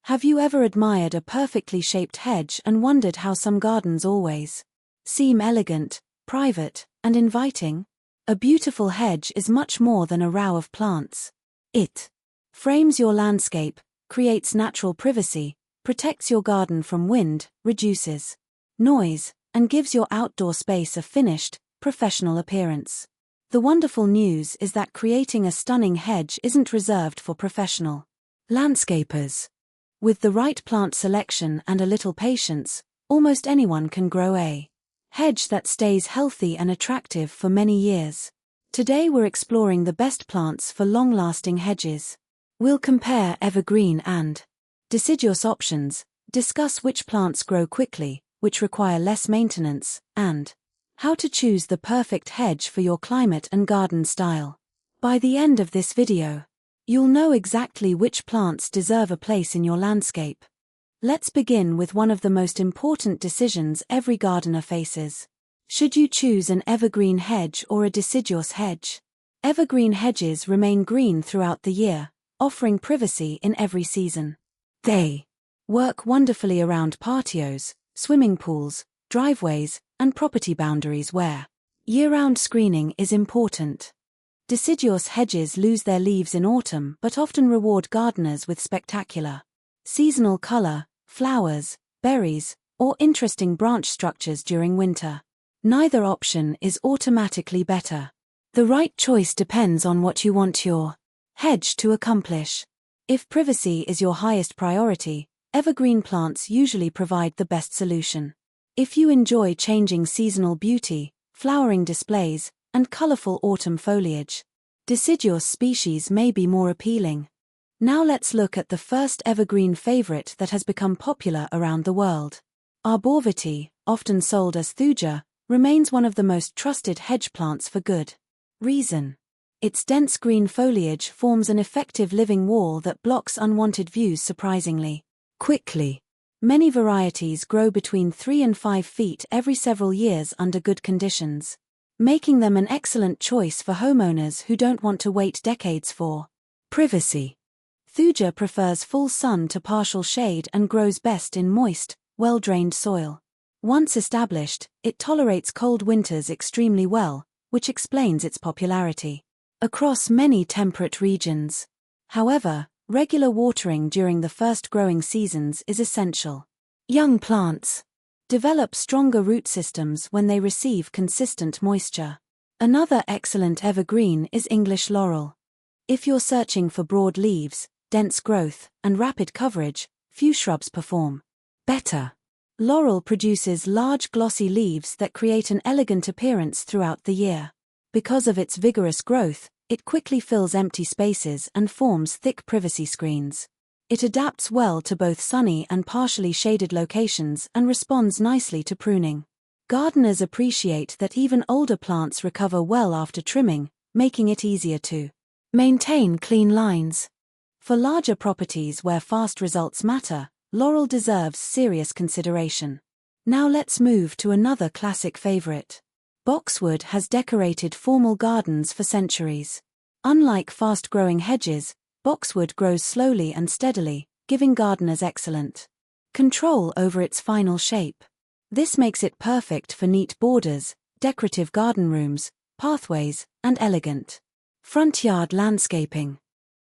Have you ever admired a perfectly shaped hedge and wondered how some gardens always seem elegant, private, and inviting? A beautiful hedge is much more than a row of plants. It frames your landscape, creates natural privacy, protects your garden from wind, reduces noise, and gives your outdoor space a finished, professional appearance. The wonderful news is that creating a stunning hedge isn't reserved for professional landscapers. With the right plant selection and a little patience, almost anyone can grow a hedge that stays healthy and attractive for many years. Today we're exploring the best plants for long-lasting hedges. We'll compare evergreen and deciduous options, discuss which plants grow quickly, which require less maintenance, and how to choose the perfect hedge for your climate and garden style. By the end of this video, you'll know exactly which plants deserve a place in your landscape. Let's begin with one of the most important decisions every gardener faces. Should you choose an evergreen hedge or a deciduous hedge? Evergreen hedges remain green throughout the year, offering privacy in every season. They work wonderfully around patios, swimming pools, driveways, and property boundaries where year-round screening is important. Deciduous hedges lose their leaves in autumn but often reward gardeners with spectacular seasonal color, flowers, berries, or interesting branch structures during winter. Neither option is automatically better. The right choice depends on what you want your hedge to accomplish. If privacy is your highest priority, evergreen plants usually provide the best solution. If you enjoy changing seasonal beauty, flowering displays, and colorful autumn foliage, deciduous species may be more appealing. Now let's look at the first evergreen favorite that has become popular around the world. Arborvitae, often sold as thuja, remains one of the most trusted hedge plants for good reason. Its dense green foliage forms an effective living wall that blocks unwanted views surprisingly quickly. Many varieties grow between 3 and 5 feet every several years under good conditions, making them an excellent choice for homeowners who don't want to wait decades for privacy. Thuja prefers full sun to partial shade and grows best in moist, well-drained soil. Once established, it tolerates cold winters extremely well, which explains its popularity across many temperate regions. However, regular watering during the first growing seasons is essential. Young plants develop stronger root systems when they receive consistent moisture. Another excellent evergreen is English laurel. If you're searching for broad leaves, dense growth, and rapid coverage, few shrubs perform better. Laurel produces large glossy leaves that create an elegant appearance throughout the year. Because of its vigorous growth, it quickly fills empty spaces and forms thick privacy screens. It adapts well to both sunny and partially shaded locations and responds nicely to pruning. Gardeners appreciate that even older plants recover well after trimming, making it easier to maintain clean lines. For larger properties where fast results matter, laurel deserves serious consideration. Now let's move to another classic favorite. Boxwood has decorated formal gardens for centuries. Unlike fast-growing hedges, boxwood grows slowly and steadily, giving gardeners excellent control over its final shape. This makes it perfect for neat borders, decorative garden rooms, pathways, and elegant front yard landscaping.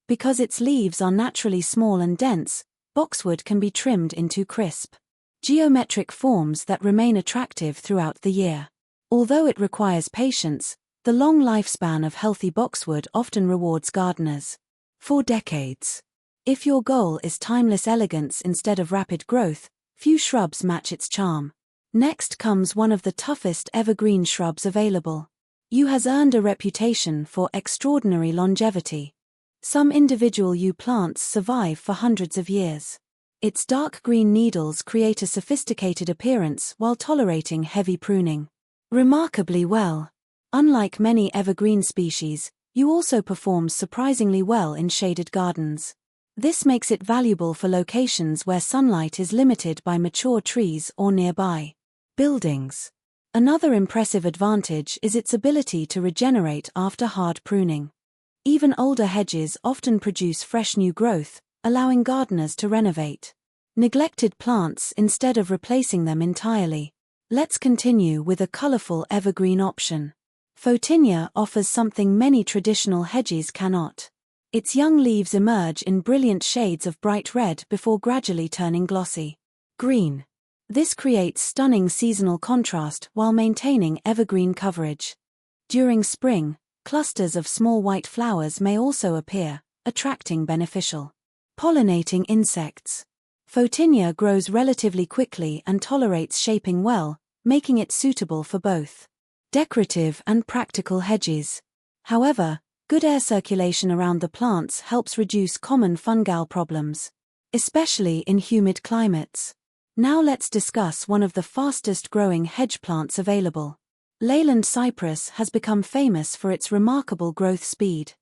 Because its leaves are naturally small and dense, boxwood can be trimmed into crisp, geometric forms that remain attractive throughout the year. Although it requires patience, the long lifespan of healthy boxwood often rewards gardeners for decades. If your goal is timeless elegance instead of rapid growth, few shrubs match its charm. Next comes one of the toughest evergreen shrubs available. Yew has earned a reputation for extraordinary longevity. Some individual yew plants survive for hundreds of years. Its dark green needles create a sophisticated appearance while tolerating heavy pruning remarkably well. Unlike many evergreen species, yew also performs surprisingly well in shaded gardens. This makes it valuable for locations where sunlight is limited by mature trees or nearby buildings. Another impressive advantage is its ability to regenerate after hard pruning. Even older hedges often produce fresh new growth, allowing gardeners to renovate neglected plants instead of replacing them entirely. Let's continue with a colorful evergreen option. Photinia offers something many traditional hedges cannot. Its young leaves emerge in brilliant shades of bright red before gradually turning glossy green. This creates stunning seasonal contrast while maintaining evergreen coverage. During spring, clusters of small white flowers may also appear, attracting beneficial pollinating insects. Photinia grows relatively quickly and tolerates shaping well, making it suitable for both decorative and practical hedges. However, good air circulation around the plants helps reduce common fungal problems, especially in humid climates. Now let's discuss one of the fastest growing hedge plants available. Leyland cypress has become famous for its remarkable growth speed.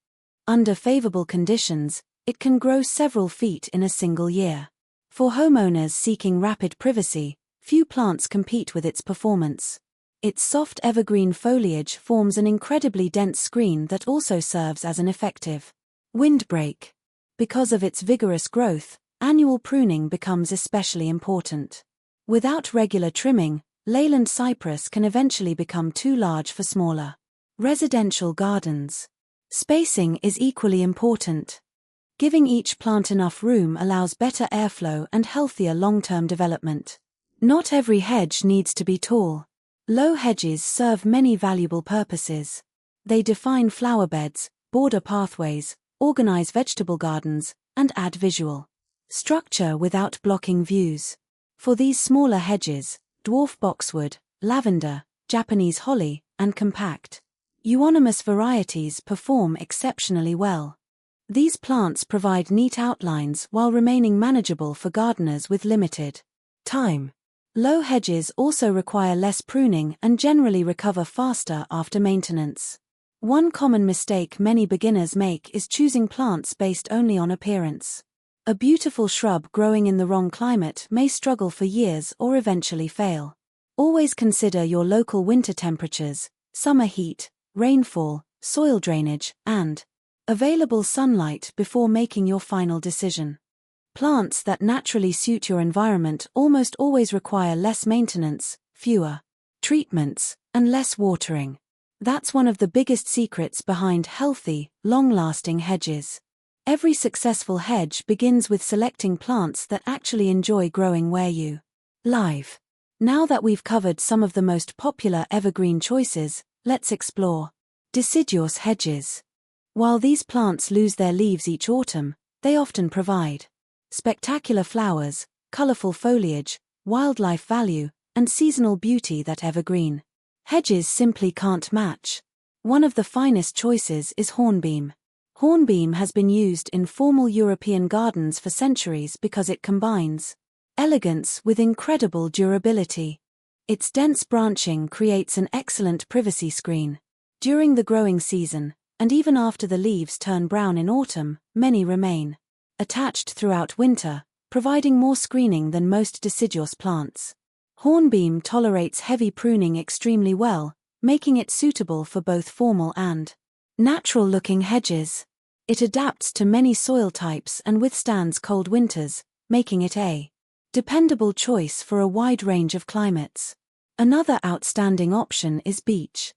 Under favorable conditions, it can grow several feet in a single year. For homeowners seeking rapid privacy, few plants compete with its performance. Its soft evergreen foliage forms an incredibly dense screen that also serves as an effective windbreak. Because of its vigorous growth, annual pruning becomes especially important. Without regular trimming, Leyland cypress can eventually become too large for smaller residential gardens. Spacing is equally important. Giving each plant enough room allows better airflow and healthier long-term development. Not every hedge needs to be tall. Low hedges serve many valuable purposes. They define flower beds, border pathways, organize vegetable gardens, and add visual structure without blocking views. For these smaller hedges, dwarf boxwood, lavender, Japanese holly, and compact euonymus varieties perform exceptionally well. These plants provide neat outlines while remaining manageable for gardeners with limited time. Low hedges also require less pruning and generally recover faster after maintenance. One common mistake many beginners make is choosing plants based only on appearance. A beautiful shrub growing in the wrong climate may struggle for years or eventually fail. Always consider your local winter temperatures, summer heat, rainfall, soil drainage, and available sunlight before making your final decision. Plants that naturally suit your environment almost always require less maintenance, fewer treatments, and less watering. That's one of the biggest secrets behind healthy, long-lasting hedges. Every successful hedge begins with selecting plants that actually enjoy growing where you live. Now that we've covered some of the most popular evergreen choices, let's explore deciduous hedges. While these plants lose their leaves each autumn, they often provide spectacular flowers, colorful foliage, wildlife value, and seasonal beauty that evergreen hedges simply can't match. One of the finest choices is hornbeam. Hornbeam has been used in formal European gardens for centuries because it combines elegance with incredible durability. Its dense branching creates an excellent privacy screen. During the growing season, and even after the leaves turn brown in autumn, many remain attached throughout winter, providing more screening than most deciduous plants. Hornbeam tolerates heavy pruning extremely well, making it suitable for both formal and natural-looking hedges. It adapts to many soil types and withstands cold winters, making it a dependable choice for a wide range of climates. Another outstanding option is beech.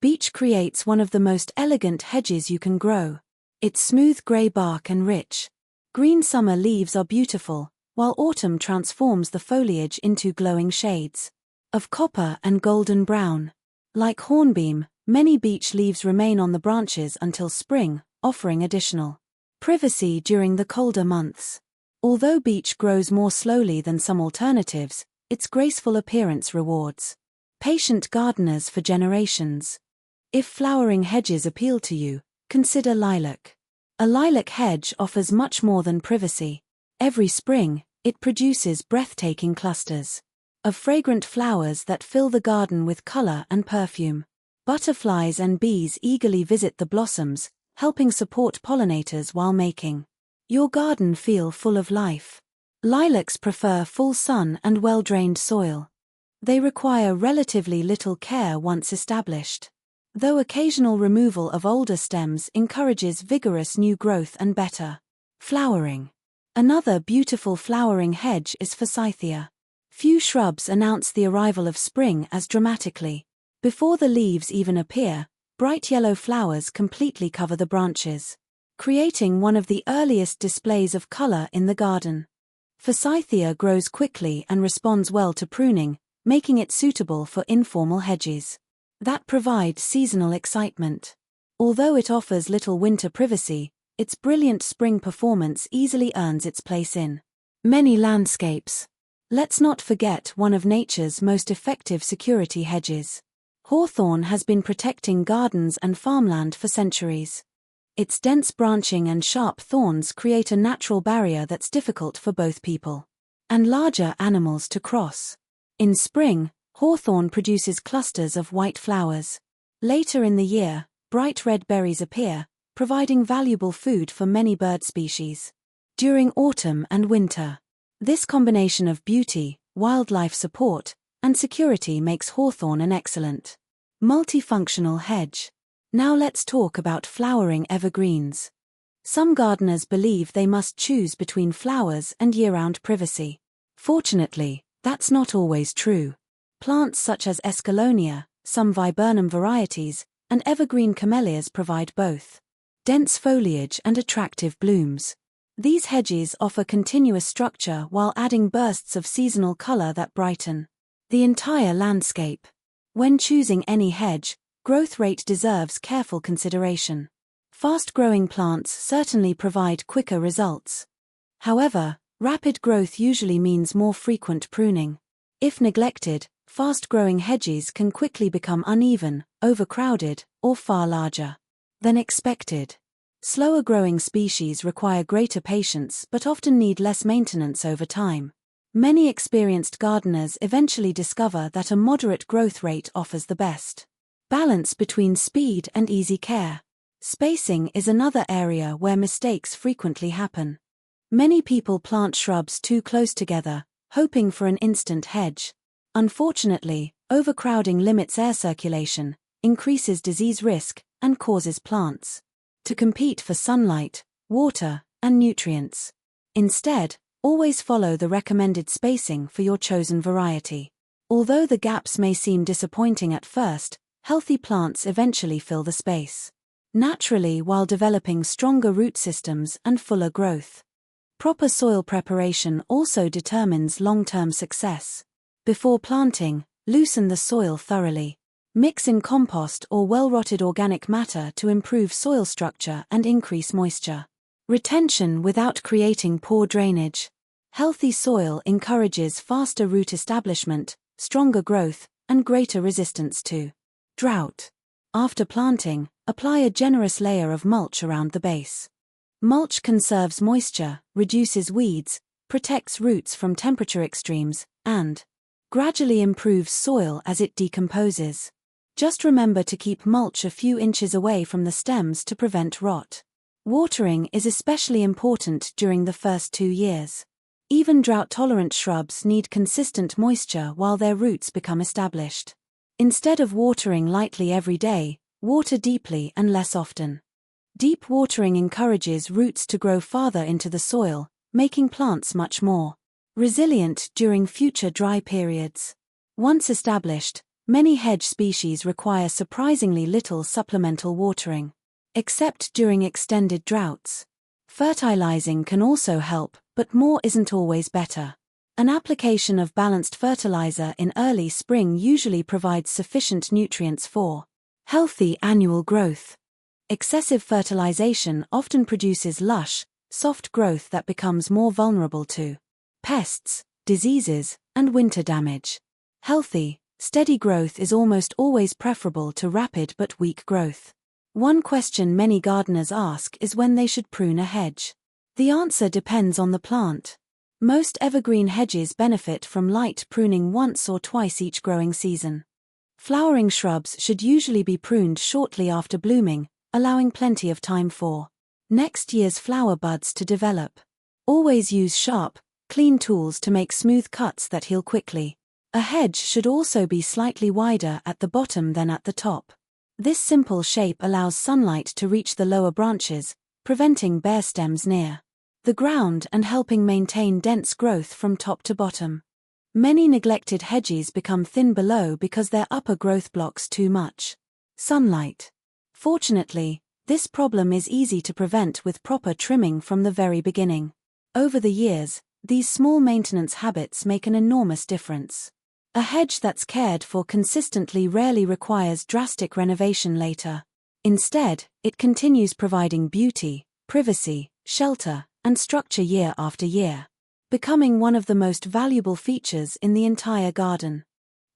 Beech creates one of the most elegant hedges you can grow. Its smooth gray bark and rich green summer leaves are beautiful, while autumn transforms the foliage into glowing shades of copper and golden brown. Like hornbeam, many beech leaves remain on the branches until spring, offering additional privacy during the colder months. Although beech grows more slowly than some alternatives, its graceful appearance rewards patient gardeners for generations. If flowering hedges appeal to you, consider lilac. A lilac hedge offers much more than privacy. Every spring, it produces breathtaking clusters of fragrant flowers that fill the garden with color and perfume. Butterflies and bees eagerly visit the blossoms, helping support pollinators while making your garden feel full of life. Lilacs prefer full sun and well-drained soil. They require relatively little care once established, though occasional removal of older stems encourages vigorous new growth and better flowering. Another beautiful flowering hedge is forsythia. Few shrubs announce the arrival of spring as dramatically. Before the leaves even appear, bright yellow flowers completely cover the branches, creating one of the earliest displays of color in the garden. Forsythia grows quickly and responds well to pruning, making it suitable for informal hedges that provide seasonal excitement. Although it offers little winter privacy, its brilliant spring performance easily earns its place in many landscapes. Let's not forget one of nature's most effective security hedges. Hawthorn has been protecting gardens and farmland for centuries. Its dense branching and sharp thorns create a natural barrier that's difficult for both people and larger animals to cross. In spring, hawthorn produces clusters of white flowers. Later in the year, bright red berries appear, providing valuable food for many bird species. During autumn and winter, this combination of beauty, wildlife support, and security makes hawthorn an excellent multifunctional hedge. Now let's talk about flowering evergreens. Some gardeners believe they must choose between flowers and year-round privacy. Fortunately, that's not always true. Plants such as escallonia, some viburnum varieties, and evergreen camellias provide both dense foliage and attractive blooms. These hedges offer continuous structure while adding bursts of seasonal color that brighten the entire landscape. When choosing any hedge, growth rate deserves careful consideration. Fast-growing plants certainly provide quicker results. However, rapid growth usually means more frequent pruning. If neglected, fast-growing hedges can quickly become uneven, overcrowded, or far larger than expected. Slower-growing species require greater patience but often need less maintenance over time. Many experienced gardeners eventually discover that a moderate growth rate offers the best balance between speed and easy care. Spacing is another area where mistakes frequently happen. Many people plant shrubs too close together, hoping for an instant hedge. Unfortunately, overcrowding limits air circulation, increases disease risk, and causes plants to compete for sunlight, water, and nutrients. Instead, always follow the recommended spacing for your chosen variety. Although the gaps may seem disappointing at first, healthy plants eventually fill the space naturally while developing stronger root systems and fuller growth. Proper soil preparation also determines long-term success. Before planting, loosen the soil thoroughly. Mix in compost or well-rotted organic matter to improve soil structure and increase moisture retention without creating poor drainage. Healthy soil encourages faster root establishment, stronger growth, and greater resistance to drought. After planting, apply a generous layer of mulch around the base. Mulch conserves moisture, reduces weeds, protects roots from temperature extremes, and gradually improves soil as it decomposes. Just remember to keep mulch a few inches away from the stems to prevent rot. Watering is especially important during the first 2 years. Even drought-tolerant shrubs need consistent moisture while their roots become established. Instead of watering lightly every day, water deeply and less often. Deep watering encourages roots to grow farther into the soil, making plants much more resilient during future dry periods. Once established, many hedge species require surprisingly little supplemental watering, except during extended droughts. Fertilizing can also help, but more isn't always better. An application of balanced fertilizer in early spring usually provides sufficient nutrients for healthy annual growth. Excessive fertilization often produces lush, soft growth that becomes more vulnerable to pests, diseases, and winter damage. Healthy, steady growth is almost always preferable to rapid but weak growth. One question many gardeners ask is when they should prune a hedge. The answer depends on the plant. Most evergreen hedges benefit from light pruning once or twice each growing season. Flowering shrubs should usually be pruned shortly after blooming, allowing plenty of time for next year's flower buds to develop. Always use sharp, clean tools to make smooth cuts that heal quickly. A hedge should also be slightly wider at the bottom than at the top. This simple shape allows sunlight to reach the lower branches, preventing bare stems near the ground and helping maintain dense growth from top to bottom. Many neglected hedges become thin below because their upper growth blocks too much sunlight. Fortunately, this problem is easy to prevent with proper trimming from the very beginning. Over the years, these small maintenance habits make an enormous difference. A hedge that's cared for consistently rarely requires drastic renovation later. Instead, it continues providing beauty, privacy, shelter, and structure year after year, becoming one of the most valuable features in the entire garden.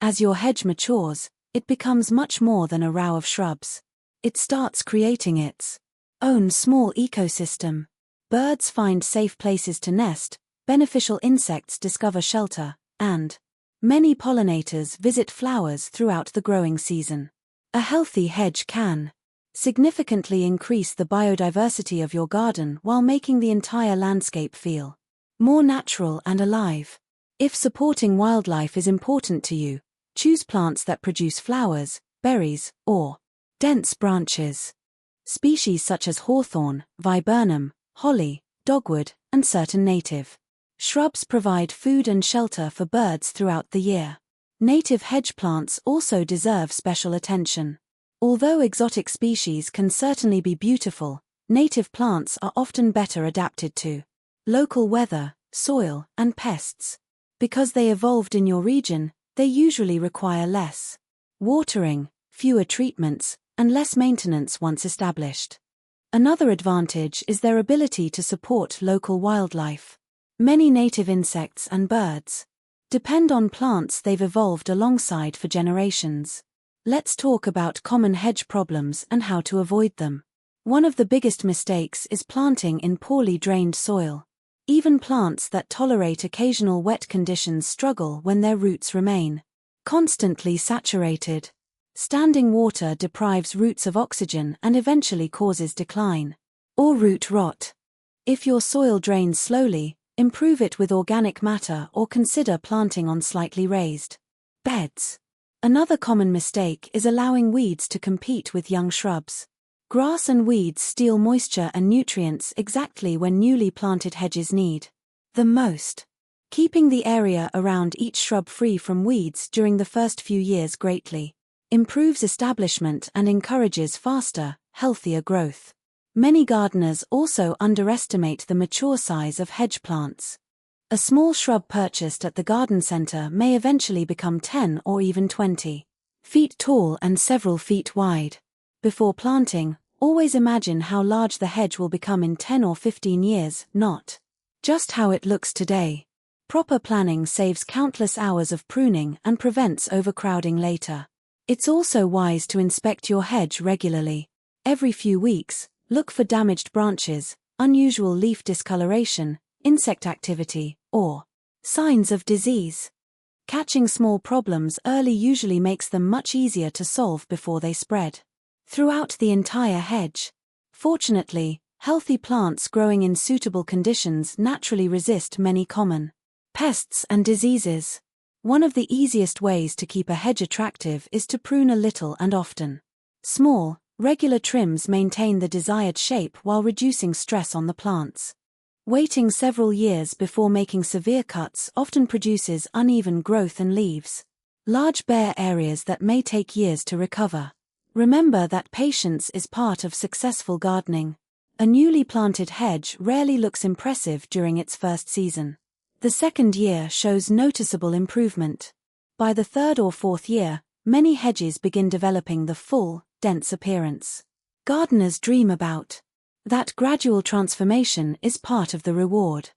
As your hedge matures, it becomes much more than a row of shrubs. It starts creating its own small ecosystem. Birds find safe places to nest, beneficial insects discover shelter, and many pollinators visit flowers throughout the growing season. A healthy hedge can significantly increase the biodiversity of your garden while making the entire landscape feel more natural and alive. If supporting wildlife is important to you, choose plants that produce flowers, berries, or dense branches. Species such as hawthorn, viburnum, holly, dogwood, and certain native shrubs provide food and shelter for birds throughout the year. Native hedge plants also deserve special attention. Although exotic species can certainly be beautiful, native plants are often better adapted to local weather, soil, and pests. Because they evolved in your region, they usually require less watering, fewer treatments, and less maintenance once established. Another advantage is their ability to support local wildlife. Many native insects and birds depend on plants they've evolved alongside for generations. Let's talk about common hedge problems and how to avoid them. One of the biggest mistakes is planting in poorly drained soil. Even plants that tolerate occasional wet conditions struggle when their roots remain constantly saturated. Standing water deprives roots of oxygen and eventually causes decline or root rot. If your soil drains slowly, improve it with organic matter or consider planting on slightly raised beds. Another common mistake is allowing weeds to compete with young shrubs. Grass and weeds steal moisture and nutrients exactly when newly planted hedges need them most. Keeping the area around each shrub free from weeds during the first few years greatly improves establishment and encourages faster, healthier growth. Many gardeners also underestimate the mature size of hedge plants. A small shrub purchased at the garden center may eventually become 10 or even 20 feet tall and several feet wide. Before planting, always imagine how large the hedge will become in 10 or 15 years, not just how it looks today. Proper planning saves countless hours of pruning and prevents overcrowding later. It's also wise to inspect your hedge regularly. Every few weeks, look for damaged branches, unusual leaf discoloration, insect activity, or signs of disease. Catching small problems early usually makes them much easier to solve before they spread throughout the entire hedge. Fortunately, healthy plants growing in suitable conditions naturally resist many common pests and diseases. One of the easiest ways to keep a hedge attractive is to prune a little and often. Small, regular trims maintain the desired shape while reducing stress on the plants. Waiting several years before making severe cuts often produces uneven growth and leaves large bare areas that may take years to recover. Remember that patience is part of successful gardening. A newly planted hedge rarely looks impressive during its first season. The second year shows noticeable improvement. By the third or fourth year, many hedges begin developing the full, dense appearance gardeners dream about. That gradual transformation is part of the reward.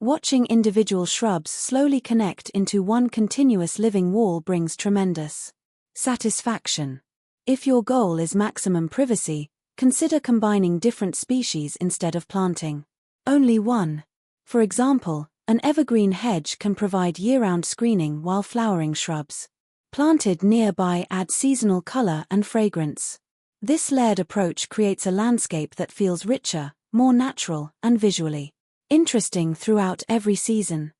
Watching individual shrubs slowly connect into one continuous living wall brings tremendous satisfaction. If your goal is maximum privacy, consider combining different species instead of planting only one. For example, an evergreen hedge can provide year-round screening while flowering shrubs planted nearby add seasonal color and fragrance. This layered approach creates a landscape that feels richer, more natural, and visually interesting throughout every season.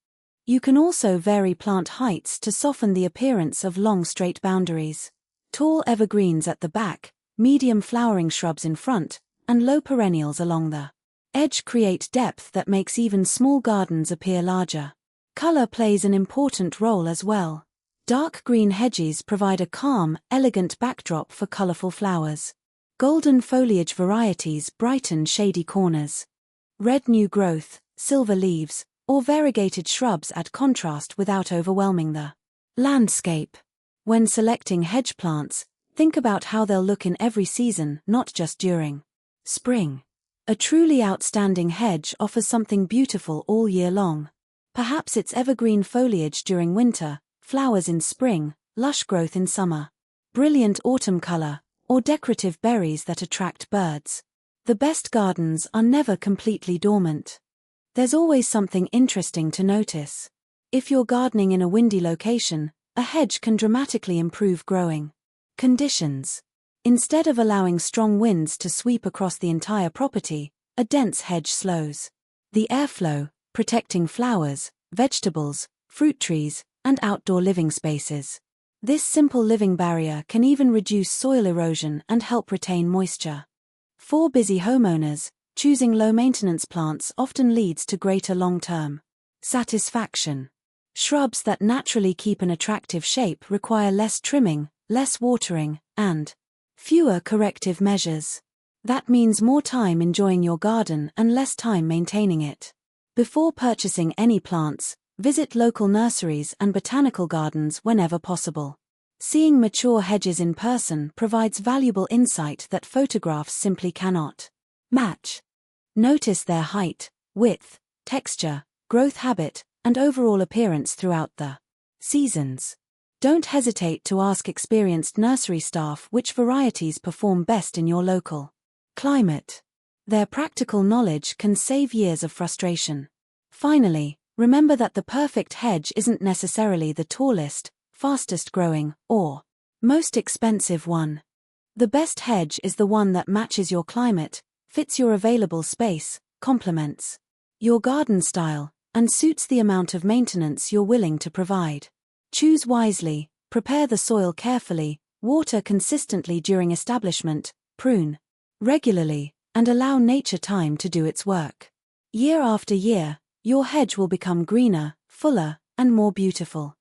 You can also vary plant heights to soften the appearance of long straight boundaries. Tall evergreens at the back, medium flowering shrubs in front, and low perennials along the Edge create depth that makes even small gardens appear larger. Color plays an important role as well. Dark green hedges provide a calm, elegant backdrop for colorful flowers. Golden foliage varieties brighten shady corners. Red new growth, silver leaves, or variegated shrubs add contrast without overwhelming the landscape. When selecting hedge plants, think about how they'll look in every season, not just during spring. A truly outstanding hedge offers something beautiful all year long. Perhaps it's evergreen foliage during winter, flowers in spring, lush growth in summer, brilliant autumn color, or decorative berries that attract birds. The best gardens are never completely dormant. There's always something interesting to notice. If you're gardening in a windy location, a hedge can dramatically improve growing conditions. Instead of allowing strong winds to sweep across the entire property, a dense hedge slows the airflow, protecting flowers, vegetables, fruit trees, and outdoor living spaces. This simple living barrier can even reduce soil erosion and help retain moisture. For busy homeowners, choosing low-maintenance plants often leads to greater long-term satisfaction. Shrubs that naturally keep an attractive shape require less trimming, less watering, and fewer corrective measures. That means more time enjoying your garden and less time maintaining it. Before purchasing any plants, visit local nurseries and botanical gardens whenever possible. Seeing mature hedges in person provides valuable insight that photographs simply cannot match. Notice their height, width, texture, growth habit, and overall appearance throughout the seasons. Don't hesitate to ask experienced nursery staff which varieties perform best in your local climate. Their practical knowledge can save years of frustration. Finally, remember that the perfect hedge isn't necessarily the tallest, fastest growing, or most expensive one. The best hedge is the one that matches your climate, fits your available space, complements your garden style, and suits the amount of maintenance you're willing to provide. Choose wisely, prepare the soil carefully, water consistently during establishment, prune regularly, and allow nature time to do its work. Year after year, your hedge will become greener, fuller, and more beautiful.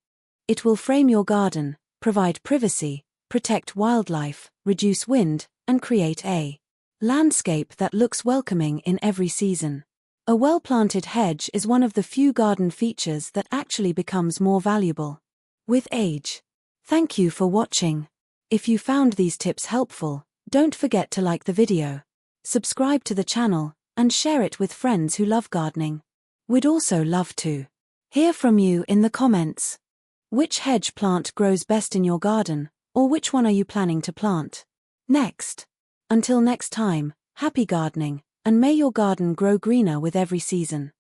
It will frame your garden, provide privacy, protect wildlife, reduce wind, and create a landscape that looks welcoming in every season. A well-planted hedge is one of the few garden features that actually becomes more valuable with age. Thank you for watching. If you found these tips helpful, don't forget to like the video, subscribe to the channel, and share it with friends who love gardening. We'd also love to hear from you in the comments. Which hedge plant grows best in your garden, or which one are you planning to plant next? Until next time, happy gardening, and may your garden grow greener with every season.